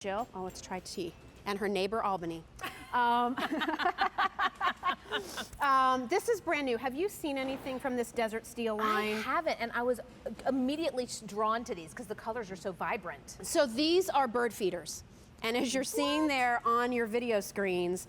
Jill, oh, let's try tea, and her neighbor Albany. This is brand new. Have you seen anything from this Desert Steel line? I haven't, and I was immediately drawn to these because the colors are so vibrant. So these are bird feeders. And as you're seeing there on your video screens,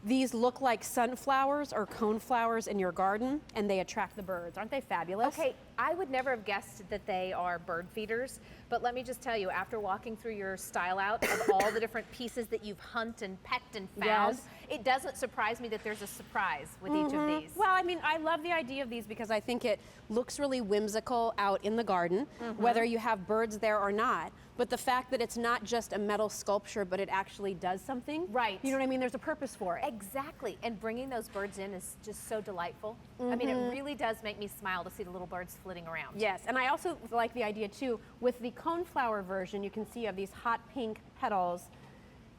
these look like sunflowers or coneflowers in your garden, and they attract the birds. Aren't they fabulous? Okay, I would never have guessed that they are bird feeders, but let me just tell you, after walking through your style out of all the different pieces that you've hunted and pecked and found, Yes. it doesn't surprise me that there's a surprise with each of these. Well, I mean, I love the idea of these because I think it looks really whimsical out in the garden, whether you have birds there or not. But the fact that it's not just a metal sculpture, but it actually does something. Right. You know what I mean? There's a purpose for it. Exactly, and bringing those birds in is just so delightful. I mean, it really does make me smile to see the little birds flitting around. Yes, and I also like the idea too, with the coneflower version, you can see you have these hot pink petals,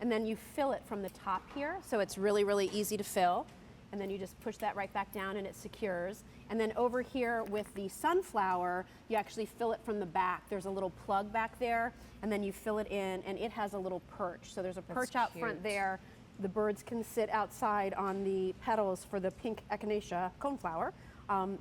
and then you fill it from the top here, so it's really, really easy to fill. And then you just push that right back down and it secures. And then over here with the sunflower, you actually fill it from the back. There's a little plug back there, and then you fill it in, and it has a little perch. So there's a perch out front there. The birds can sit outside on the petals for the pink echinacea coneflower.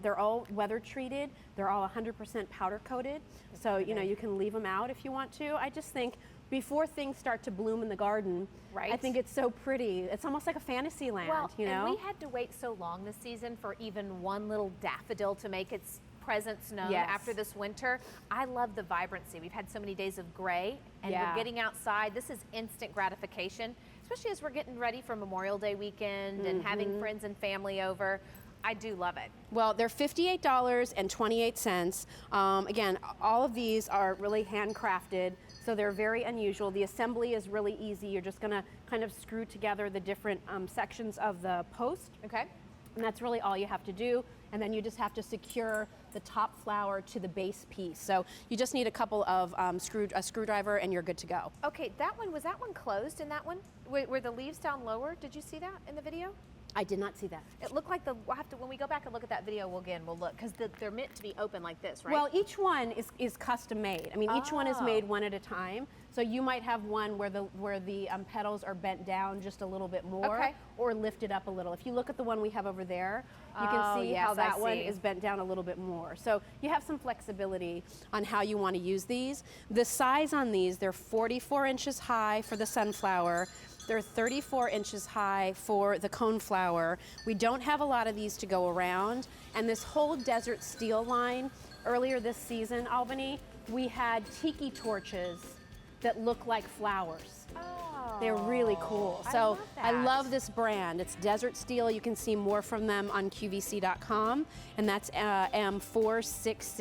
They're all weather treated. They're all 100% powder coated. So, you know, you can leave them out if you want to. I just think before things start to bloom in the garden, I think it's so pretty. It's almost like a fantasy land, you know? And we had to wait so long this season for even one little daffodil to make its presence known after this winter. I love the vibrancy. We've had so many days of gray, and we're getting outside. This is instant gratification, especially as we're getting ready for Memorial Day weekend and having friends and family over. I do love it. Well, they're $58.28. Again, all of these are really handcrafted, so they're very unusual. The assembly is really easy. You're just gonna kind of screw together the different sections of the post. Okay. And that's really all you have to do. And then you just have to secure the top flower to the base piece. So you just need a couple of a screwdriver and you're good to go. Okay, was that one closed in that one? Were the leaves down lower? Did you see that in the video? I did not see that. It looked like we'll have to, when we go back and look at that video, we'll look, because they're meant to be open like this, right? Well, each one is custom made. I mean, each one is made one at a time. So you might have one where the petals are bent down just a little bit more, or lifted up a little. If you look at the one we have over there, you can see how that one is bent down a little bit more. So you have some flexibility on how you want to use these. The size on these, they're 44 inches high for the sunflower. They're 34 inches high for the coneflower. We don't have a lot of these to go around. And this whole Desert Steel line, earlier this season, Albany, we had tiki torches that look like flowers. Oh, they're really cool. So I love this brand. It's Desert Steel. You can see more from them on QVC.com, and that's M466.